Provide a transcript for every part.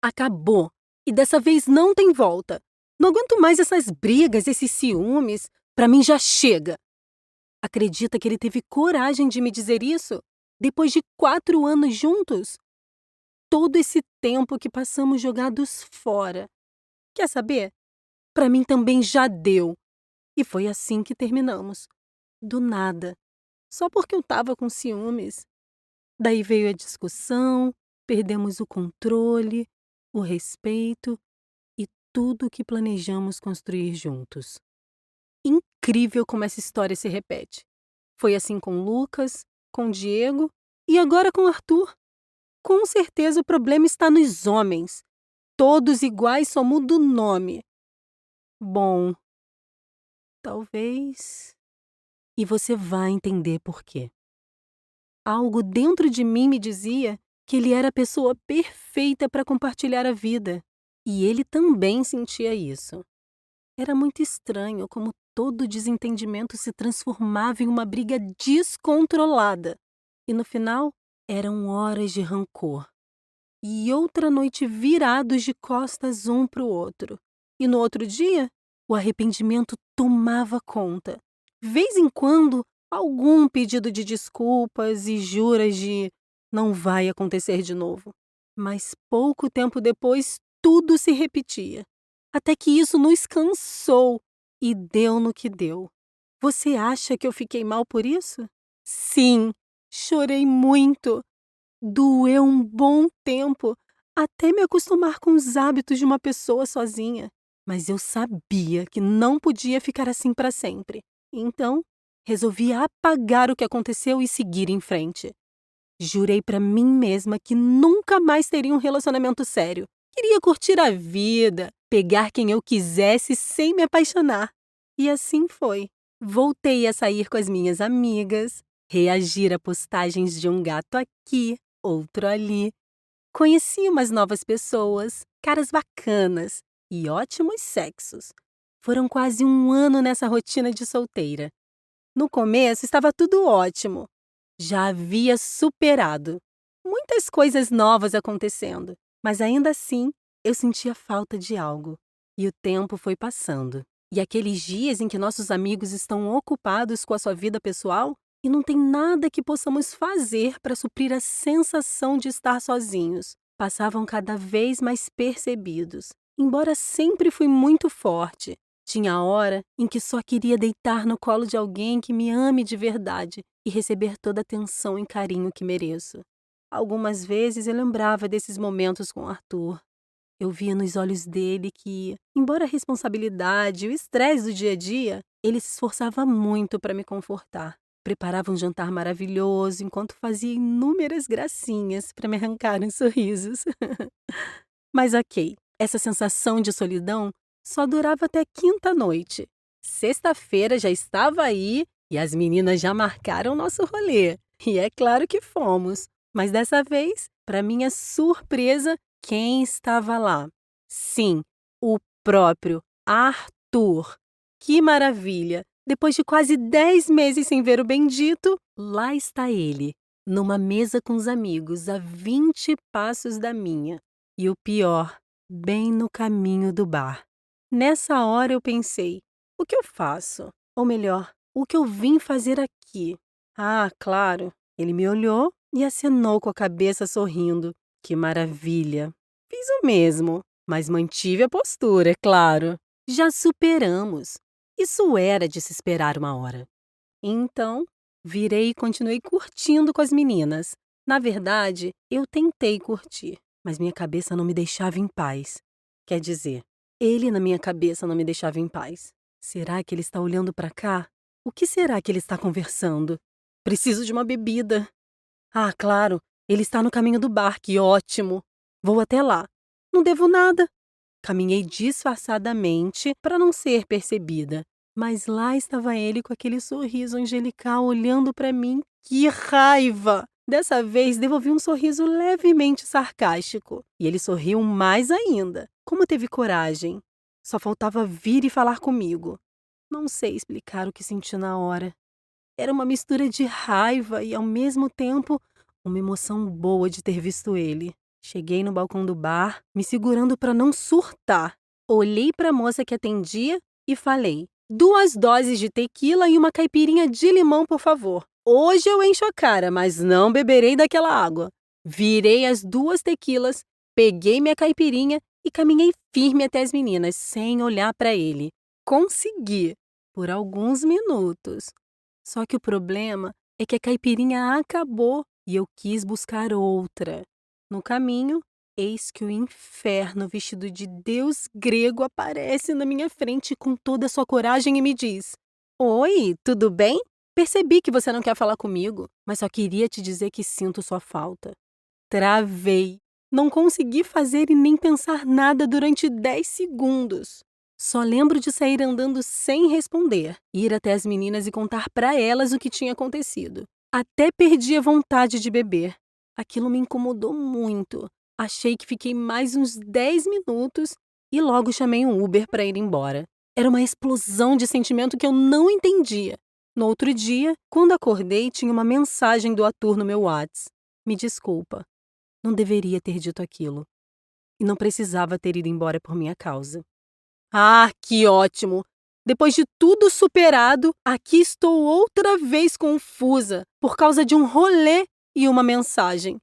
Acabou. E dessa vez não tem volta. Não aguento mais essas brigas, esses ciúmes. Pra mim já chega. Acredita que ele teve coragem de me dizer isso? Depois de 4 anos juntos? Todo esse tempo que passamos jogados fora. Quer saber? Pra mim também já deu. E foi assim que terminamos. Do nada. Só porque eu tava com ciúmes. Daí veio a discussão, perdemos o controle, o respeito e tudo o que planejamos construir juntos. Incrível como essa história se repete. Foi assim com Lucas, com Diego e agora com Arthur. Com certeza o problema está nos homens. Todos iguais, só muda o nome. Bom, talvez. E você vai entender por quê. Algo dentro de mim me dizia que ele era a pessoa perfeita para compartilhar a vida. E ele também sentia isso. Era muito estranho como todo desentendimento se transformava em uma briga descontrolada. E no final, eram horas de rancor. E outra noite virados de costas um para o outro. E no outro dia, o arrependimento tomava conta. Vez em quando, algum pedido de desculpas e juras de não vai acontecer de novo. Mas pouco tempo depois, tudo se repetia. Até que isso nos cansou e deu no que deu. Você acha que eu fiquei mal por isso? Sim, chorei muito. Doeu um bom tempo, até me acostumar com os hábitos de uma pessoa sozinha. Mas eu sabia que não podia ficar assim para sempre. Então, resolvi apagar o que aconteceu e seguir em frente. Jurei para mim mesma que nunca mais teria um relacionamento sério. Queria curtir a vida, pegar quem eu quisesse sem me apaixonar. E assim foi. Voltei a sair com as minhas amigas, reagir a postagens de um gato aqui, outro ali. Conheci umas novas pessoas, caras bacanas e ótimos sexos. Foram quase 1 ano nessa rotina de solteira. No começo estava tudo ótimo. Já havia superado. Muitas coisas novas acontecendo, mas ainda assim eu sentia falta de algo. E o tempo foi passando. E aqueles dias em que nossos amigos estão ocupados com a sua vida pessoal e não tem nada que possamos fazer para suprir a sensação de estar sozinhos, passavam cada vez mais percebidos. Embora sempre fui muito forte, tinha hora em que só queria deitar no colo de alguém que me ame de verdade e receber toda a atenção e carinho que mereço. Algumas vezes eu lembrava desses momentos com Arthur. Eu via nos olhos dele que, embora a responsabilidade e o estresse do dia a dia, ele se esforçava muito para me confortar. Preparava um jantar maravilhoso enquanto fazia inúmeras gracinhas para me arrancar uns sorrisos. Mas ok, essa sensação de solidão só durava até quinta-noite. Sexta-feira já estava aí e as meninas já marcaram nosso rolê. E é claro que fomos. Mas dessa vez, para minha surpresa, quem estava lá? Sim, o próprio Arthur. Que maravilha! Depois de quase 10 meses sem ver o bendito, lá está ele, numa mesa com os amigos, a 20 passos da minha. E o pior, bem no caminho do bar. Nessa hora eu pensei, o que eu faço? Ou melhor, o que eu vim fazer aqui? Ah, claro, ele me olhou e acenou com a cabeça sorrindo. Que maravilha! Fiz o mesmo, mas mantive a postura, é claro. Já superamos. Isso era de se esperar uma hora. Então, virei e continuei curtindo com as meninas. Na verdade, eu tentei curtir, mas minha cabeça não me deixava em paz. Quer dizer, ele na minha cabeça não me deixava em paz. Será que ele está olhando para cá? O que será que ele está conversando? Preciso de uma bebida. Ah, claro, ele está no caminho do bar, que ótimo. Vou até lá. Não devo nada. Caminhei disfarçadamente para não ser percebida. Mas lá estava ele com aquele sorriso angelical olhando para mim. Que raiva! Dessa vez devolvi um sorriso levemente sarcástico. E ele sorriu mais ainda. Como teve coragem? Só faltava vir e falar comigo. Não sei explicar o que senti na hora. Era uma mistura de raiva e, ao mesmo tempo, uma emoção boa de ter visto ele. Cheguei no balcão do bar, me segurando para não surtar. Olhei para a moça que atendia e falei: 2 doses de tequila e uma caipirinha de limão, por favor. Hoje eu encho a cara, mas não beberei daquela água. Virei as 2 tequilas, peguei minha caipirinha e caminhei firme até as meninas, sem olhar para ele. Consegui, por alguns minutos. Só que o problema é que a caipirinha acabou e eu quis buscar outra. No caminho, eis que o inferno vestido de deus grego aparece na minha frente com toda a sua coragem e me diz: Oi, tudo bem? Percebi que você não quer falar comigo, mas só queria te dizer que sinto sua falta. Travei. Não consegui fazer e nem pensar nada durante 10 segundos. Só lembro de sair andando sem responder, ir até as meninas e contar para elas o que tinha acontecido. Até perdi a vontade de beber. Aquilo me incomodou muito. Achei que fiquei mais uns 10 minutos e logo chamei um Uber para ir embora. Era uma explosão de sentimento que eu não entendia. No outro dia, quando acordei, tinha uma mensagem do ator no meu Whats. Me desculpa. Não deveria ter dito aquilo. E não precisava ter ido embora por minha causa. Ah, que ótimo! Depois de tudo superado, aqui estou outra vez confusa por causa de um rolê e uma mensagem.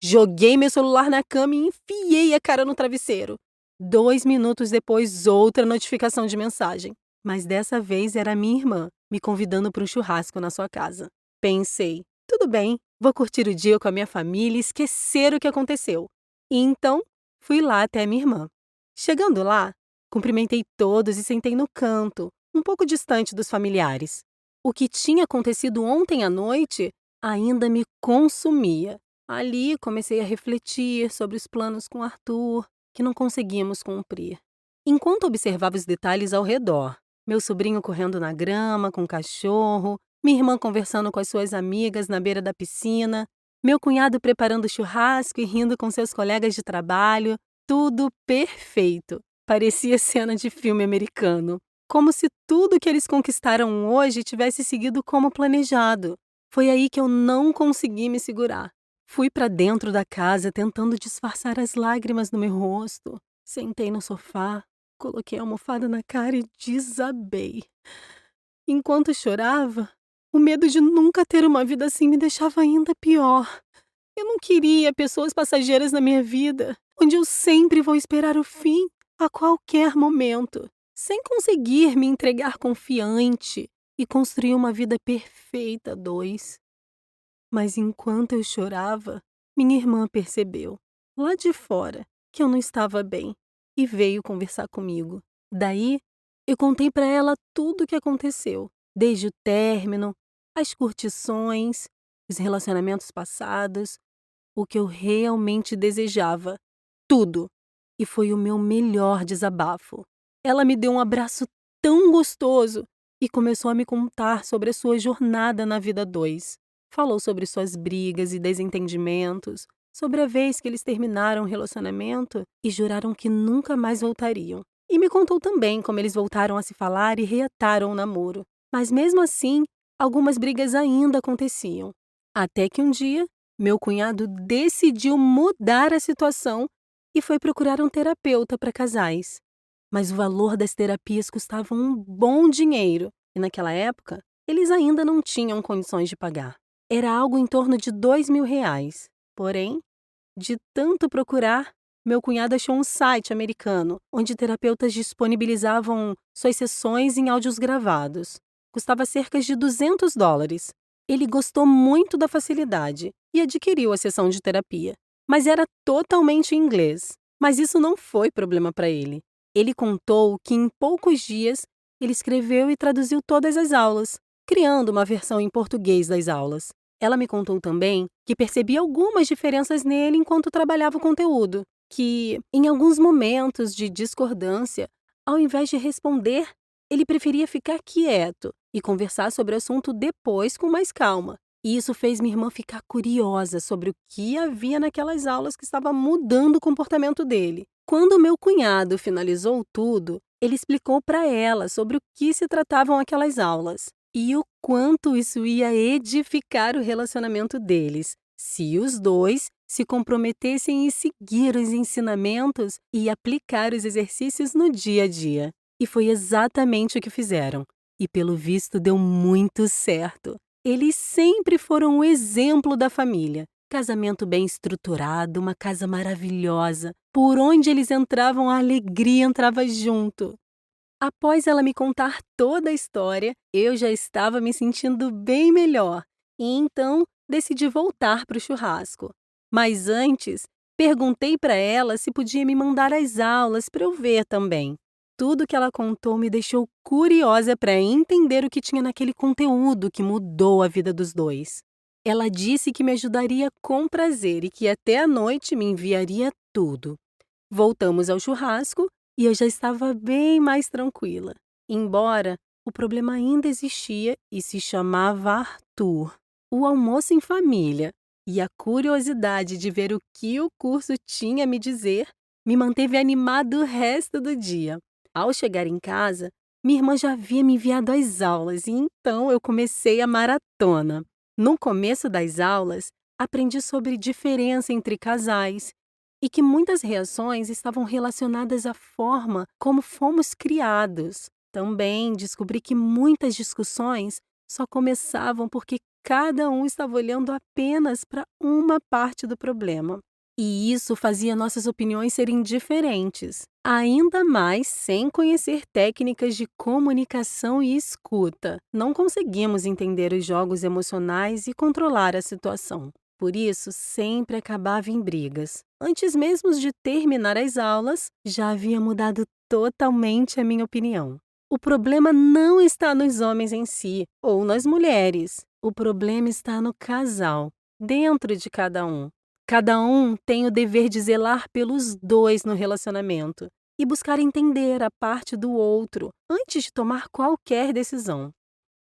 Joguei meu celular na cama e enfiei a cara no travesseiro. 2 minutos depois, outra notificação de mensagem. Mas dessa vez era minha irmã, me convidando para um churrasco na sua casa. Pensei, tudo bem, vou curtir o dia com a minha família e esquecer o que aconteceu. E então, fui lá até a minha irmã. Chegando lá, cumprimentei todos e sentei no canto, um pouco distante dos familiares. O que tinha acontecido ontem à noite ainda me consumia. Ali comecei a refletir sobre os planos com Arthur, que não conseguimos cumprir. Enquanto observava os detalhes ao redor, meu sobrinho correndo na grama com o cachorro, minha irmã conversando com as suas amigas na beira da piscina, meu cunhado preparando churrasco e rindo com seus colegas de trabalho, tudo perfeito. Parecia cena de filme americano. Como se tudo que eles conquistaram hoje tivesse seguido como planejado. Foi aí que eu não consegui me segurar. Fui para dentro da casa tentando disfarçar as lágrimas no meu rosto. Sentei no sofá, coloquei a almofada na cara e desabei. Enquanto chorava, o medo de nunca ter uma vida assim me deixava ainda pior. Eu não queria pessoas passageiras na minha vida, onde eu sempre vou esperar o fim a qualquer momento, sem conseguir me entregar confiante e construir uma vida perfeita a 2. Mas enquanto eu chorava, minha irmã percebeu, lá de fora, que eu não estava bem e veio conversar comigo. Daí, eu contei para ela tudo o que aconteceu, desde o término, as curtições, os relacionamentos passados, o que eu realmente desejava, tudo. E foi o meu melhor desabafo. Ela me deu um abraço tão gostoso e começou a me contar sobre a sua jornada na vida 2. Falou sobre suas brigas e desentendimentos, sobre a vez que eles terminaram o relacionamento e juraram que nunca mais voltariam. E me contou também como eles voltaram a se falar e reataram o namoro. Mas mesmo assim, algumas brigas ainda aconteciam. Até que um dia, meu cunhado decidiu mudar a situação e foi procurar um terapeuta para casais. Mas o valor das terapias custava um bom dinheiro e naquela época eles ainda não tinham condições de pagar. Era algo em torno de R$ 2.000. Porém, de tanto procurar, meu cunhado achou um site americano onde terapeutas disponibilizavam suas sessões em áudios gravados. Custava cerca de $200. Ele gostou muito da facilidade e adquiriu a sessão de terapia, mas era totalmente em inglês. Mas isso não foi problema para ele. Ele contou que em poucos dias ele escreveu e traduziu todas as aulas, criando uma versão em português das aulas. Ela me contou também que percebia algumas diferenças nele enquanto trabalhava o conteúdo, que, em alguns momentos de discordância, ao invés de responder, ele preferia ficar quieto e conversar sobre o assunto depois com mais calma. E isso fez minha irmã ficar curiosa sobre o que havia naquelas aulas que estava mudando o comportamento dele. Quando meu cunhado finalizou tudo, ele explicou para ela sobre o que se tratavam aquelas aulas e o quanto isso ia edificar o relacionamento deles, se os 2 se comprometessem em seguir os ensinamentos e aplicar os exercícios no dia a dia. E foi exatamente o que fizeram. E pelo visto deu muito certo. Eles sempre foram o exemplo da família. Casamento bem estruturado, uma casa maravilhosa. Por onde eles entravam, a alegria entrava junto. Após ela me contar toda a história, eu já estava me sentindo bem melhor. E então decidi voltar para o churrasco. Mas antes, perguntei para ela se podia me mandar as aulas para eu ver também. Tudo que ela contou me deixou curiosa para entender o que tinha naquele conteúdo que mudou a vida dos dois. Ela disse que me ajudaria com prazer e que até à noite me enviaria tudo. Voltamos ao churrasco e eu já estava bem mais tranquila. Embora o problema ainda existia e se chamava Arthur. O almoço em família e a curiosidade de ver o que o curso tinha a me dizer me manteve animado o resto do dia. Ao chegar em casa, minha irmã já havia me enviado as aulas e então eu comecei a maratona. No começo das aulas, aprendi sobre diferença entre casais e que muitas reações estavam relacionadas à forma como fomos criados. Também descobri que muitas discussões só começavam porque cada um estava olhando apenas para uma parte do problema. E isso fazia nossas opiniões serem diferentes, ainda mais sem conhecer técnicas de comunicação e escuta. Não conseguimos entender os jogos emocionais e controlar a situação. Por isso, sempre acabava em brigas. Antes mesmo de terminar as aulas, já havia mudado totalmente a minha opinião. O problema não está nos homens em si, ou nas mulheres. O problema está no casal, dentro de cada um. Cada um tem o dever de zelar pelos dois no relacionamento e buscar entender a parte do outro antes de tomar qualquer decisão.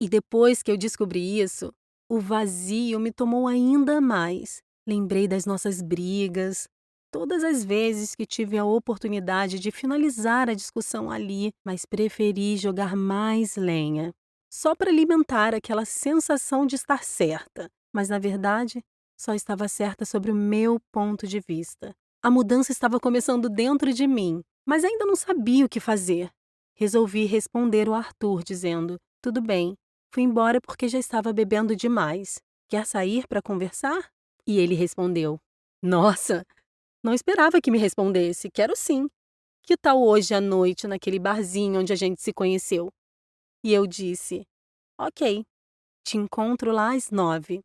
E depois que eu descobri isso, o vazio me tomou ainda mais. Lembrei das nossas brigas, todas as vezes que tive a oportunidade de finalizar a discussão ali, mas preferi jogar mais lenha, só para alimentar aquela sensação de estar certa. Mas, na verdade, só estava certa sobre o meu ponto de vista. A mudança estava começando dentro de mim, mas ainda não sabia o que fazer. Resolvi responder o Arthur, dizendo: tudo bem, fui embora porque já estava bebendo demais. Quer sair para conversar? E ele respondeu: nossa, não esperava que me respondesse. Quero sim. Que tal hoje à noite naquele barzinho onde a gente se conheceu? E eu disse: ok, te encontro lá às 9.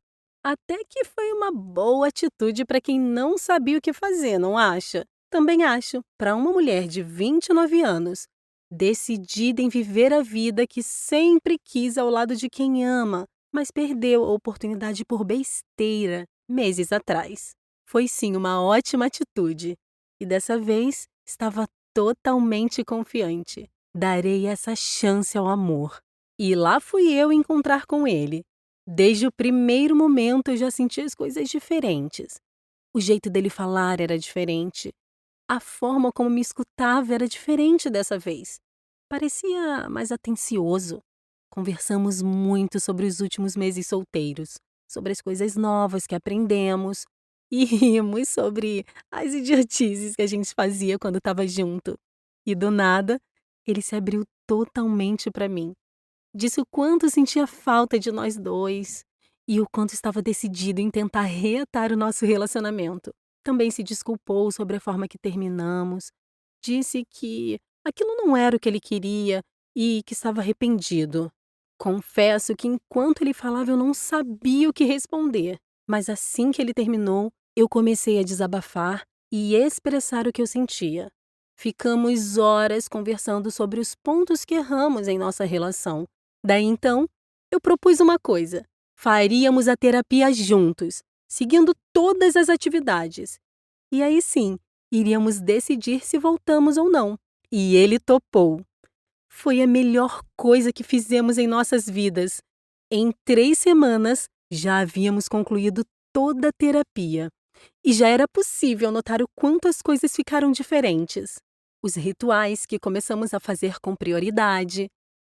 Até que foi uma boa atitude para quem não sabia o que fazer, não acha? Também acho. Para uma mulher de 29 anos, decidida em viver a vida que sempre quis ao lado de quem ama, mas perdeu a oportunidade por besteira meses atrás. Foi sim uma ótima atitude. E dessa vez estava totalmente confiante. Darei essa chance ao amor. E lá fui eu encontrar com ele. Desde o primeiro momento eu já senti as coisas diferentes. O jeito dele falar era diferente. A forma como me escutava era diferente dessa vez. Parecia mais atencioso. Conversamos muito sobre os últimos meses solteiros, sobre as coisas novas que aprendemos e rimos sobre as idiotices que a gente fazia quando estava junto. E do nada, ele se abriu totalmente para mim. Disse o quanto sentia falta de nós dois e o quanto estava decidido em tentar reatar o nosso relacionamento. Também se desculpou sobre a forma que terminamos. Disse que aquilo não era o que ele queria e que estava arrependido. Confesso que enquanto ele falava eu não sabia o que responder, mas assim que ele terminou, eu comecei a desabafar e expressar o que eu sentia. Ficamos horas conversando sobre os pontos que erramos em nossa relação. Daí então, eu propus uma coisa: faríamos a terapia juntos, seguindo todas as atividades. E aí sim, iríamos decidir se voltamos ou não. E ele topou. Foi a melhor coisa que fizemos em nossas vidas. Em 3 semanas, já havíamos concluído toda a terapia. E já era possível notar o quanto as coisas ficaram diferentes. Os rituais que começamos a fazer com prioridade.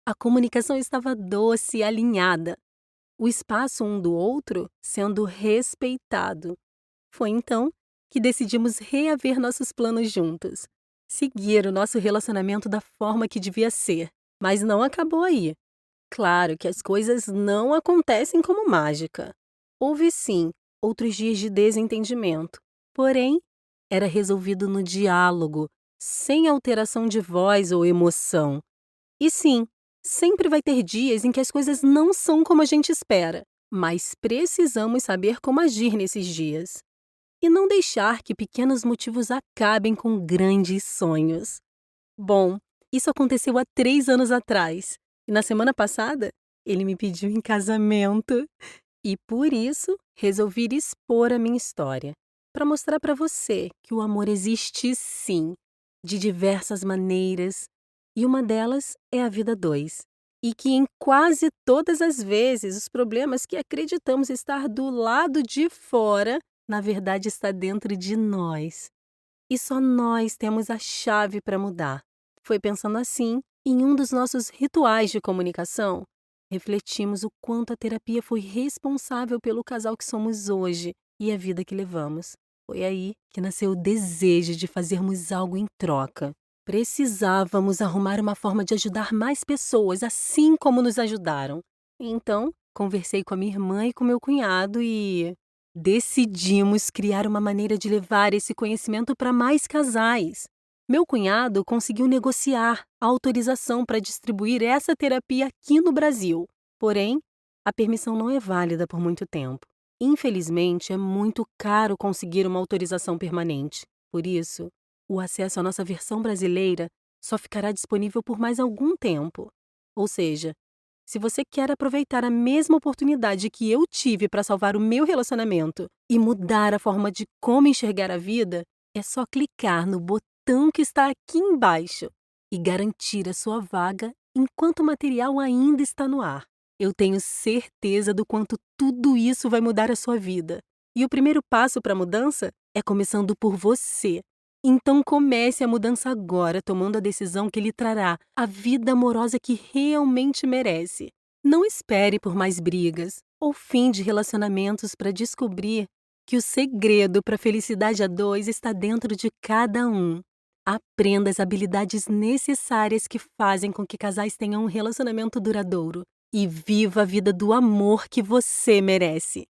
A comunicação estava doce e alinhada. O espaço um do outro sendo respeitado. Foi então que decidimos reaver nossos planos juntos. Seguir o nosso relacionamento da forma que devia ser. Mas não acabou aí. Claro que as coisas não acontecem como mágica. Houve sim outros dias de desentendimento. Porém, era resolvido no diálogo, sem alteração de voz ou emoção. E sim, sempre vai ter dias em que as coisas não são como a gente espera, mas precisamos saber como agir nesses dias. E não deixar que pequenos motivos acabem com grandes sonhos. Bom, isso aconteceu há 3 anos atrás. E na semana passada, ele me pediu em casamento. E por isso, resolvi expor a minha história. Para mostrar para você que o amor existe sim, de diversas maneiras. E uma delas é a vida a dois. E que em quase todas as vezes, os problemas que acreditamos estar do lado de fora, na verdade está dentro de nós. E só nós temos a chave para mudar. Foi pensando assim, em um dos nossos rituais de comunicação, refletimos o quanto a terapia foi responsável pelo casal que somos hoje e a vida que levamos. Foi aí que nasceu o desejo de fazermos algo em troca. Precisávamos arrumar uma forma de ajudar mais pessoas, assim como nos ajudaram. Então, conversei com a minha irmã e com meu cunhado e decidimos criar uma maneira de levar esse conhecimento para mais casais. Meu cunhado conseguiu negociar a autorização para distribuir essa terapia aqui no Brasil. Porém, a permissão não é válida por muito tempo. Infelizmente, é muito caro conseguir uma autorização permanente. Por isso, o acesso à nossa versão brasileira só ficará disponível por mais algum tempo. Ou seja, se você quer aproveitar a mesma oportunidade que eu tive para salvar o meu relacionamento e mudar a forma de como enxergar a vida, é só clicar no botão que está aqui embaixo e garantir a sua vaga enquanto o material ainda está no ar. Eu tenho certeza do quanto tudo isso vai mudar a sua vida. E o primeiro passo para a mudança é começando por você. Então comece a mudança agora, tomando a decisão que lhe trará a vida amorosa que realmente merece. Não espere por mais brigas ou fim de relacionamentos para descobrir que o segredo para a felicidade a dois está dentro de cada um. Aprenda as habilidades necessárias que fazem com que casais tenham um relacionamento duradouro e viva a vida do amor que você merece.